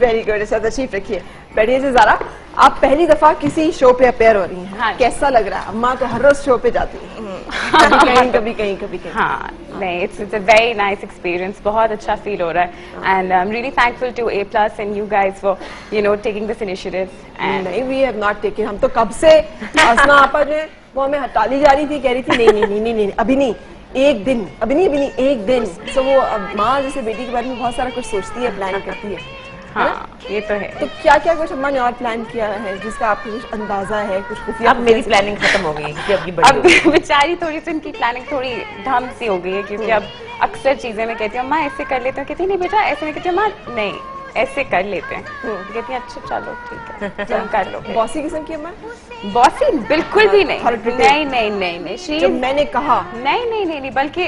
Very good, ऐसा तशरीफ रखिए, बैठिए जी। ज़ारा, आप पहली दफा किसी शो पे अपेयर हो रही हैं, हाँ, कैसा लग रहा है? अम्मा तो हर रोज शो पे जाती है, कभी कहीं। हाँ, नहीं, it's a very nice experience, बहुत अच्छा फील हो रहा है and I am really thankful to A+ and you guys for you know taking this initiative. And नहीं, वी हैव नॉट टेकन, हम तो कब से असना आपा जो है वो हमें हटाली जा रही थी, कह रही थी नहीं अभी नहीं, एक दिन, अभी नहीं एक दिन। सो वो माँ जैसे बेटी के बारे में बहुत सारा कुछ सोचती है, प्लान करती है। हाँ, ये तो है। तो क्या क्या कुछ अम्मा ने और प्लान किया है जिसका आपको कुछ अंदाजा है, कुछ खुफिया? अब मेरी प्लानिंग खत्म हो गई है, अब अब बेचारी थोड़ी सी इनकी प्लानिंग थोड़ी ढंग सी हो गई है, क्योंकि अब अक्सर चीजें मैं कहती हूँ अम्मा ऐसे कर लेते हैं, कहती नहीं बेटा ऐसे, मैं कहती हूँ अम्मा नहीं ऐसे कर लेते हैं, कहती हैं अच्छा चलो ठीक है तुम कर लो। बॉसी किस्म की अम्मा? बॉसी बिल्कुल भी नहीं, जब मैंने कहा नहीं, बल्कि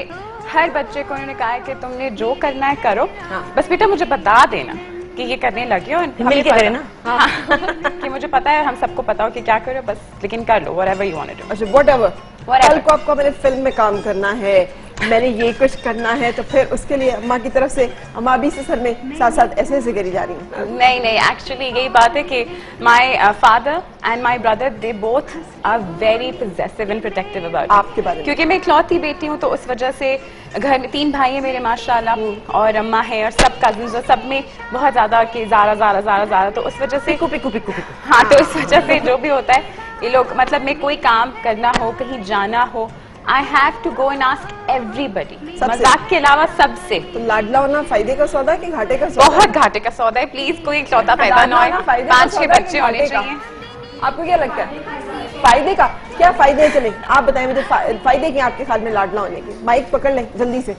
हर बच्चे को उन्होंने कहा है कि तुमने जो करना है करो, बस बेटा मुझे बता देना कि ये करने लगे हो, मिल के करें ना। हाँ, कि मुझे पता है, हम सबको पता हो कि क्या करो, बस लेकिन कर लो whatever you want to do. अच्छा, व्हाटएवर। कल को आपको मेरे फिल्म में काम करना है, मैंने ये कुछ करना है, तो फिर उसके लिए अम्मा की तरफ से अम्मा अभी से सर में साथ ऐसे करी जा रही हैं? नहीं, एक्चुअली यही बात है कि my father and my brother they both are very possessive and protective about आपके बारे में, क्योंकि मैं इकलौती बेटी हूँ, तो उस वजह से घर में 3 भाई हैं मेरे माशाल्लाह, और अम्मा है और सब कजिन्स, और सब में बहुत ज्यादा कि ज़ारा, तो उस वजह से पिकू। हाँ, तो इस वजह से जो भी होता है ये लोग, मतलब मैं कोई काम करना हो, कहीं जाना हो, I have to go and ask everybody, मजाक के अलावा सबसे। तो लाडला होना फायदे का सौदा कि घाटे का सौदा? बहुत घाटे का सौदा है, प्लीज कोई इकलौता पैदा ना हो, 5-6 बच्चे होने चाहिए। आपको क्या लगता है फायदे का? क्या फायदे हैं? चले आप बताएं मुझे, फायदे क्या आपके ख्याल में लाडला होने के? माइक पकड़ लें जल्दी से,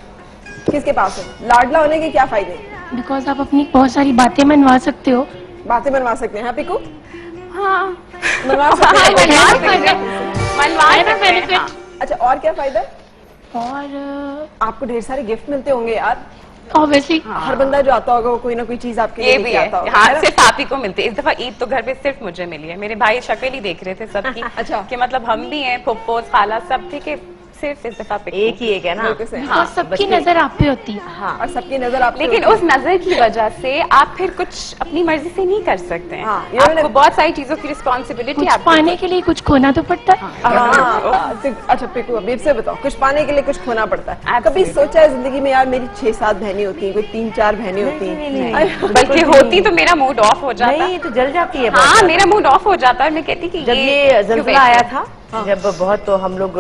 किसके पास है लाडला होने के क्या फायदे? बिकॉज आप अपनी बहुत सारी बातें मनवा सकते हो। बातें मनवा सकते हैं? हाँ पिकू, हाँ मनवा सकते हैं। अच्छा, और क्या फायदा? और आपको ढेर सारे गिफ्ट मिलते होंगे यार, ऑब्वियसली। हर बंदा जो आता होगा वो कोई ना कोई चीज आपके लिए भी आता होगा। हाँ, सिर्फ आप ही को मिलती है। इस दफा ईद तो घर पे सिर्फ मुझे मिली है, मेरे भाई शक्ल ही देख रहे थे सबकी। अच्छा, कि मतलब हम भी हैं, फुप्पो खाला सब, ठीक है, सिर्फ इस दफा एक है ना। हाँ, सबकी नजर आप पे होती है। हाँ, और सबकी नजर आप, लेकिन उस नजर की वजह से आप फिर कुछ अपनी मर्जी से नहीं कर सकते हैं। हाँ, आपको बहुत सारी चीजों की रिस्पॉन्सिबिलिटी, कुछ पाने के लिए कुछ खोना तो पड़ता है। अच्छा पिकू, अभी से बताओ, कुछ पाने के लिए कुछ खोना पड़ता है? कभी सोचा है जिंदगी में यार मेरी 6-7 बहनें होती हैं, कोई 3-4 बहनें होती हैं, बल्कि होती तो मेरा मूड ऑफ हो जाता है, तो जल जाती है। हाँ, मेरा मूड ऑफ हो जाता है। मैं कहती कि जब ये ज़ल्ज़ला आया था, जब बहुत, तो हम लोग,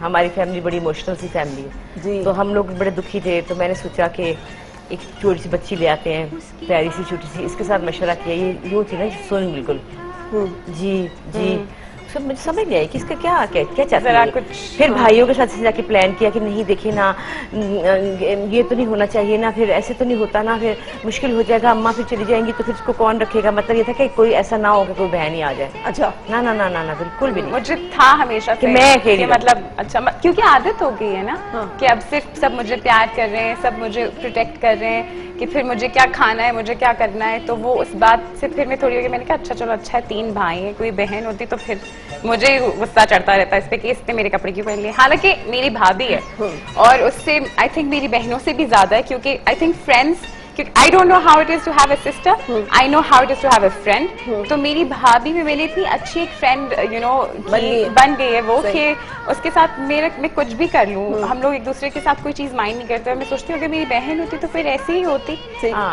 हमारी फैमिली बड़ी इमोशनल सी फैमिली है, तो हम लोग बड़े दुखी थे, तो मैंने सोचा कि एक छोटी सी बच्ची ले आते हैं, प्यारी सी छोटी सी, इसके साथ मशवरा किया। ये यूँ थी ना सोन बिल्कुल, जी सब मुझे समझ नहीं आई कि इसका क्या चाहता है कुछ। फिर भाइयों के साथ जाके प्लान किया कि नहीं देखे ना, ये तो नहीं होना चाहिए ना, फिर ऐसे तो नहीं होता ना, फिर मुश्किल हो जाएगा, अम्मा फिर चली जाएंगी तो फिर इसको कौन रखेगा। मतलब ये था कि कोई ऐसा ना हो कि कोई बहन ही आ जाए। अच्छा, ना, बिल्कुल भी नहीं। मुझे था हमेशा कि मैं अकेली, मतलब अच्छा, क्योंकि आदत हो गई है ना, कि अब सिर्फ सब मुझे प्यार कर रहे हैं, सब मुझे प्रोटेक्ट कर रहे हैं, कि फिर मुझे क्या खाना है, मुझे क्या करना है। तो वो उस बात से फिर मैं थोड़ी हो गई, मैंने कहा अच्छा चलो, अच्छा है 3 भाई हैं, कोई बहन होती तो फिर मुझे गुस्सा चढ़ता रहता है इस पे कि इसने मेरे कपड़े क्यों पहन लिए। हालांकि मेरी भाभी है, और उससे आई थिंक मेरी बहनों से भी ज्यादा है, क्योंकि I think friends, I don't know how it is to have a sister, I know how it is to have a friend. तो मेरी भाभी भी मेरी इतनी अच्छी एक फ्रेंड यू नो बन गई है वो, कि उसके साथ मैं कुछ भी कर लूँ, हम लोग एक दूसरे के साथ कोई चीज माइंड नहीं करते। मैं सोचती हूँ कि मेरी बहन होती तो फिर ऐसे ही होती,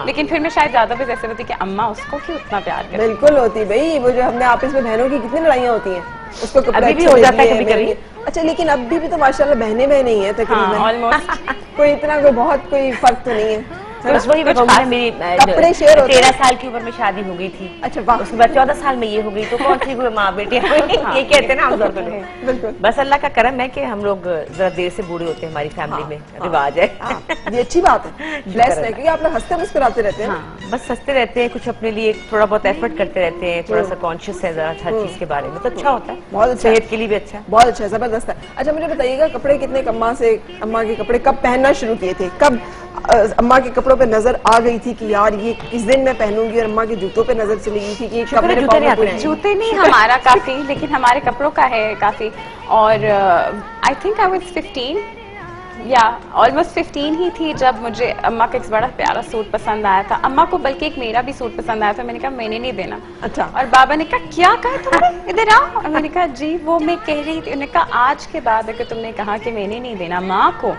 लेकिन फिर मैं शायद ज्यादा भी ऐसे होती कि अम्मा उसको क्यों उतना प्यार करती। बिल्कुल होती भाई, वो जो हमने आपस में बहनों की कितनी लड़ाइयाँ होती हैं, उसको अभी भी हो जाता है कभी। अच्छा, लेकिन अभी भी तो माशाल्लाह बहनें ही है तकरीबन, ऑलमोस्ट कोई इतना बहुत कोई फर्क तो नहीं है। बस वही मेरी कपड़े शेयर होते 13 साल की उम्र में शादी हो गई थी। अच्छा, वाह। उसके बाद 14 साल में ये हो गई, तो कौन सी माँ बेटी ये कहते हैं ना हम लोग। बिल्कुल, बस अल्लाह का करम है कि हम लोग जरा देर से बूढ़े होते हैं, हमारी फैमिली में रिवाज है। ये अच्छी बात है, ब्लेस्ड है, क्योंकि आप लोग हंसते मुस्कुराते रहते हैं। बस हंसते रहते हैं, कुछ अपने लिए थोड़ा बहुत एफर्ट करते रहते हैं, थोड़ा सा कॉन्शियस है जरा हर चीज के बारे में, तो अच्छा होता है, बहुत अच्छा, सेहत के लिए भी अच्छा है, बहुत अच्छा, जबरदस्त है। अच्छा, मुझे बताइएगा, कपड़े कितने अम्मा के कपड़े कब पहनना शुरू किए थे? कब अम्मा के कपड़ों पे नजर आ गई थी कि यार ये इस दिन मैं पहनूंगी, और अम्मा के जूतों पे नजर चली गई थी कि जूते नहीं हमारा काफी, लेकिन हमारे कपड़ों का है काफी। और आई थिंक आई वाज 15 या ऑलमोस्ट 15 ही थी जब मुझे अम्मा का एक बड़ा प्यारा सूट पसंद आया था। अम्मा को बल्कि एक मेरा भी सूट पसंद आया था, मैंने कहा मैंने नहीं देना। अच्छा। और बाबा ने कहा क्या कहा तुमने, इधर आओ। और मैंने कहा जी वो मैं कह रही थी। उन्होंने कहा आज के बाद अगर तुमने कहा कि मैंने नहीं देना माँ को,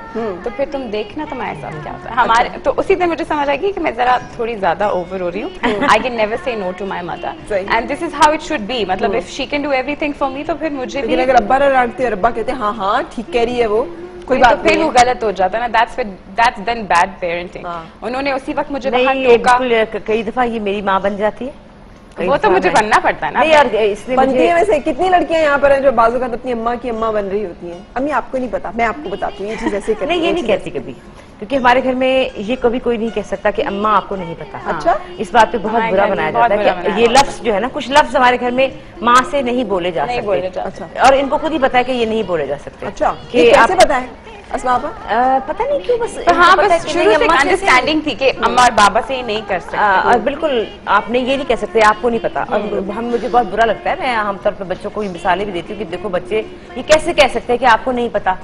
तो फिर तुम देखना तुम्हारे साथ क्या होता है। हमारे तो उसी दिन मुझे समझ आएगी कि मैं जरा थोड़ी ज्यादा ओवर हो रही हूँ। I can never say no to my mother and this is how it should be. मतलब if she can do everything for me तो फिर मुझे भी। अगर अब्बा डांटते और अब्बा कहते हाँ हाँ ठीक कह रही है वो, कोई तो बात फिर नहीं वो गलत हो जाता है ना। That's then bad parenting. उन्होंने उसी वक्त मुझे वहां नहीं, टोका। बिल्कुल, कई दफा ये मेरी माँ बन जाती है। वो तो मुझे बनना पड़ता है ना। नहीं यार, इसलिए बनती मुझे है। वैसे कितनी लड़कियां यहाँ पर हैं जो बाजू का अपनी अम्मा की अम्मा बन रही होती हैं। अम्मी आपको नहीं पता, मैं आपको बताती हूँ ये चीज ऐसे करती नहीं, है, ये नहीं चीज़ कहती कभी, क्योंकि हमारे घर में ये कभी कोई नहीं कह सकता कि अम्मा आपको नहीं पता। अच्छा। इस बात पे बहुत हमारे बुरा घर में बनाया बहुत जाता बुरा है कि बनाया ये जाता है। लफ्ज जो है ना, कुछ लफ्ज हमारे घर में माँ से नहीं बोले जा नहीं सकते। बोले जा अच्छा। और इनको खुद ही पता है कि ये नहीं बोले जा सकते। अच्छा, कि ये आप कैसे पता है अस्मा आपा? पता नहीं क्यों, बस तो हाँ, इनको पता है बस कि शुरू नहीं, से अम्मा अंडरस्टैंडिंग थी कि अम्मा और बाबा से ये नहीं कर सकते। और बिल्कुल आपने ये नहीं कह सकते आपको नहीं पता। और हम, मुझे बहुत बुरा लगता है, मैं आमतौर पर बच्चों को ये मिसालें भी देती हूँ कि देखो बच्चे ये कैसे कह सकते हैं कि आपको नहीं पता।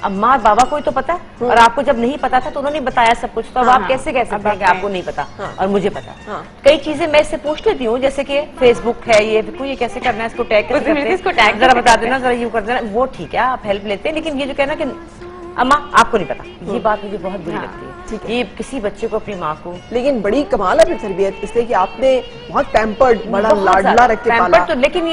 अम्मा और बाबा को ही तो पता है, और आपको जब नहीं पता था तो उन्होंने बताया सब कुछ, तो अब आप कैसे कह सकते हैं कि आपको नहीं पता और मुझे पता। कई चीजें मैं इससे पूछ लेती हूँ, जैसे कि फेसबुक है, ये कैसे करना है, इसको टैग कैसे करते हैं, इसको टैग जरा बता देना, जरा यूं कर देना, वो ठीक है आप हेल्प लेते हैं। लेकिन ये जो कहना कि अम्मा आपको नहीं पता, ये बात मुझे बहुत बुरी लगती है। ये किसी बच्चे को अपनी माँ को, लेकिन बड़ी कमाल है फिर तरबियत, इसलिए कि आपने बहुत पैम्पर्ड, बड़ा बहुत लाडला ज्यादा रख के पैम्पर्ड पाला। तो, लेकिन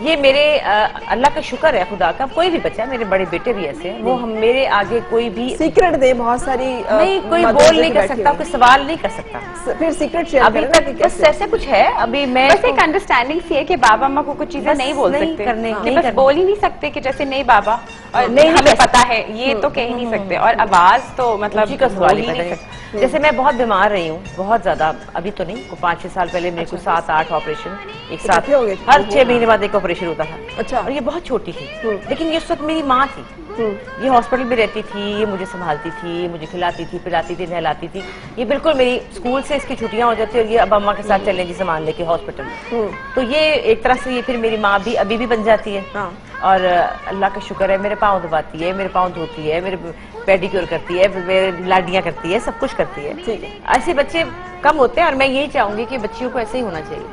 ये मेरे अल्लाह का शुक्र है, खुदा का, कोई भी बच्चा, मेरे बड़े बेटे भी ऐसे हैं, वो हम मेरे आगे कोई भी सीक्रेट दे बहुत सारी नहीं, कोई मदद बोल लेके नहीं कर बैठी सकता, हुई। कोई सवाल नहीं कर सकता। फिर सीक्रेट शेयर अभी तक बस ऐसे कुछ है। अभी मैं बस एक अंडरस्टैंडिंग सी है कि बाबा अम्मा को कुछ चीजें बस नहीं बोल नहीं सकते, करने- कि नहीं बस करने। बोल ही नहीं सकते कि जैसे नहीं बाबा और नहीं हमें कह पता है, ये तो कह ही नहीं सकते। और आवाज तो मतलब उसी का बोल सवाल ही ही नहीं पैदा सकते। नहीं। जैसे मैं बहुत बीमार रही हूँ, बहुत ज्यादा, अभी तो नहीं, 5-6 साल पहले मेरे को 7-8 ऑपरेशन एक साथ, इकट्ठे हो गए थे? हर 6 महीने बाद एक ऑपरेशन होता था। अच्छा। और ये बहुत छोटी थी, लेकिन ये उस वक्त मेरी माँ थी। ये हॉस्पिटल में रहती थी, ये मुझे संभालती थी, मुझे खिलाती थी, पिलाती थी, नहलाती थी। ये बिल्कुल मेरी स्कूल से इसकी छुट्टियां हो जाती है और ये अब अम्मा के साथ चलने जी सामान लेके हॉस्पिटल। तो ये एक तरह से ये फिर मेरी माँ भी अभी भी बन जाती है। और अल्लाह का शुक्र है, मेरे पाँव दबाती है, मेरे पाँव धोती है, मेरे पेडिक्योर करती है, मेरे लाडियां करती है, सब कुछ करती है। ठीक है। ऐसे बच्चे कम होते हैं और मैं यही चाहूंगी कि बच्चियों को ऐसे ही होना चाहिए।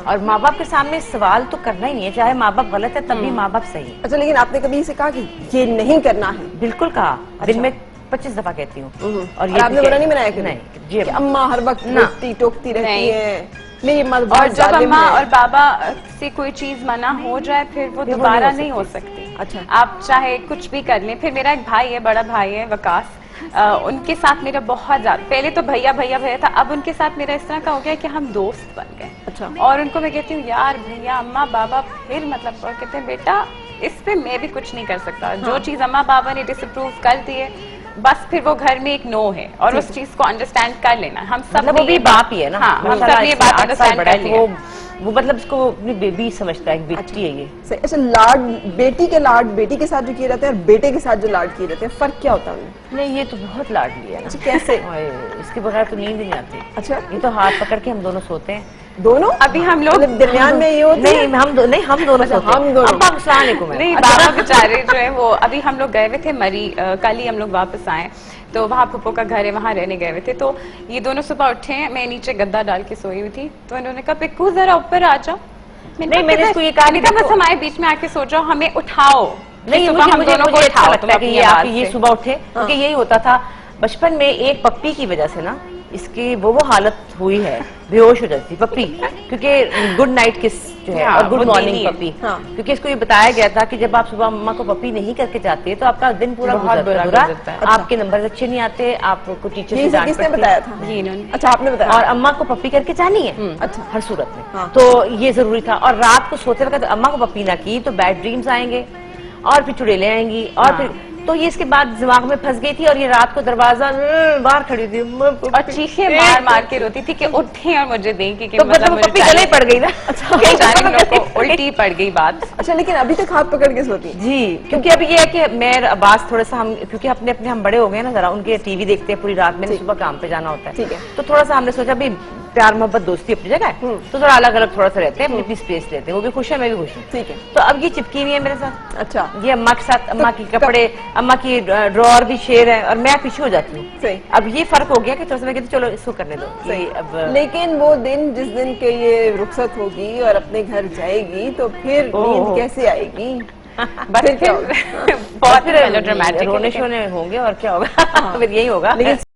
और माँ बाप के सामने सवाल तो करना ही नहीं है, चाहे माँ बाप गलत है तब भी माँ बाप सही है। अच्छा, लेकिन आपने कभी इसे कहा कि ये नहीं करना है? बिल्कुल कहा, दिन में 25 दफा कहती हूँ। और आपने बुरा नहीं मनाया कभी? नहीं जी, कि अम्मा हर वक्त रोकती टोकती रहती नहीं। है, नहीं मत और बहुत जब जालिम अम्मा है। और बाबा से कोई चीज मना हो जाए फिर वो फिर वो दोबारा नहीं नहीं हो हो सकती। अच्छा। आप चाहे कुछ भी कर लें। फिर मेरा एक भाई है, बड़ा भाई है वकास, उनके साथ मेरा बहुत ज्यादा, पहले तो भैया भैया भैया था, अब उनके साथ मेरा इस तरह का हो गया कि हम दोस्त बन गए। अच्छा। और उनको मैं कहती हूँ यार भैया अम्मा बाबा, फिर मतलब और कहते हैं बेटा इस पे मैं भी कुछ नहीं कर सकता। जो चीज अम्मा बाबा ने डिसअप्रूव कर दी है, बस फिर वो घर में एक नो है और उस चीज को अंडरस्टैंड कर लेना। हम सब मतलब वो भी बाप ही है ना। हाँ, हम माशाल्लाह, सब ये इससे बात 8 साल अंडरस्टैंड बड़ा कर है, लिया। वो मतलब इसको अपनी बेबी समझता है, एक बेटी है ये। सही। अच्छा, लाड, बेटी के लाड बेटी के साथ जो किए जाते हैं और बेटे के साथ जो लाड किए जाते हैं, फर्क क्या होता है उनमें? नहीं, ये तो बहुत लाडली है ना। कैसे? ओए, इसके बगैर तो नींद नहीं आती। अच्छा। ये तो हाथ पकड़ के हम दोनों सोते हैं। दोनों? अभी हम लोग मतलब दरमियान में ये होते नहीं, हैं? हम दोनों अच्छा, सोते हैं। हम दोनों। अब्बा अस्सलाम वालेकुम है। नहीं, बाबा बेचारे जो है वो, अभी हम लोग गए हुए थे मरी, कल ही हम लोग वापस आए, तो वहाँ पप्पो का घर है, वहाँ रहने गए हुए थे। तो ये दोनों सुबह उठे हैं, मैं नीचे गद्दा डाल के सोई हुई थी, तो इन्होंने कहा पिक्कू जरा ऊपर आ जाओ। नहीं, मैंने इसको ये कहा कि बस देखो- हमारे बीच में आके सो जाओ, हमें उठाओ। नहीं, सुबह हम दोनों को मुझे अच्छा उठाओ, लगता तुम है कि अपनी ये आप आवाज ये से। सुबह उठे, क्योंकि यही होता था बचपन में। एक पप्पी की वजह से ना इसकी वो हालत हुई है, बेहोश हो जाती पप्पी, क्योंकि गुड नाइट किस जो है हाँ, और गुड वो मॉर्निंग देनी है। पप्पी, हाँ। क्योंकि इसको ये बताया गया था कि जब आप सुबह अम्मा को पप्पी नहीं करके जाते हैं तो आपका दिन पूरा बहुत गुजरता बुरा है, गुजरता है। आपके नंबर अच्छे नहीं आते, आपको टीचर ये से इसे डांट किसने पड़ती है। बताया था? ये इन्होंने। अच्छा, आपने बताया। और अम्मा को पप्पी करके जानी है, अच्छा। हर सूरत में। हाँ। तो ये जरूरी था। और रात को सोते वक्त अम्मा को पप्पी ना की तो बैड ड्रीम्स आएंगे और फिर चुड़ैलें आएंगी और फिर, तो ये इसके बाद दिमाग में फंस गई थी। और ये रात को दरवाजा बाहर खड़ी थी और चीखें मार मार के रोती थी कि उठे और मुझे दें, क्योंकि तो मतलब मुझे पप्पी गले पड़ गई ना। बेचारे लोग को उल्टी पड़ गई बात। अच्छा, लेकिन अभी तक हाथ पकड़ के सोती हैं? जी, क्योंकि अभी ये है कि मैं अब्बास थोड़ा सा, हम क्योंकि अपने हम बड़े हो गए ना जरा, उनके टीवी देखते हैं पूरी रात, मैंने सुबह काम पे जाना होता है, ठीक है। तो थोड़ा सा हमने सोचा भाई प्यार मोहब्बत दोस्ती अपनी जगह है, तो थोड़ा अलग अलग थोड़ा सा रहते हैं, अपनी अपनी स्पेस लेते हैं, वो भी खुश है मैं भी खुश हूँ। ठीक है। तो अब ये चिपकी हुई है मेरे साथ। अच्छा। ये अम्मा के साथ, अम्मा के कपड़े, अम्मा की ड्रॉर भी शेयर है और मैं पीछे हो जाती हूँ। सही। अब ये फर्क हो गया कि थोड़ा सा मैं कहती चलो इसको करने दो। सही। अब लेकिन वो दिन जिस दिन के ये रुखसत होगी और अपने घर जाएगी तो फिर नींद कैसे आएगी? बस फिर क्या फिर बहुत ड्रामेटिक रोने शोने होंगे और क्या होगा। फिर यही होगा। लेकिन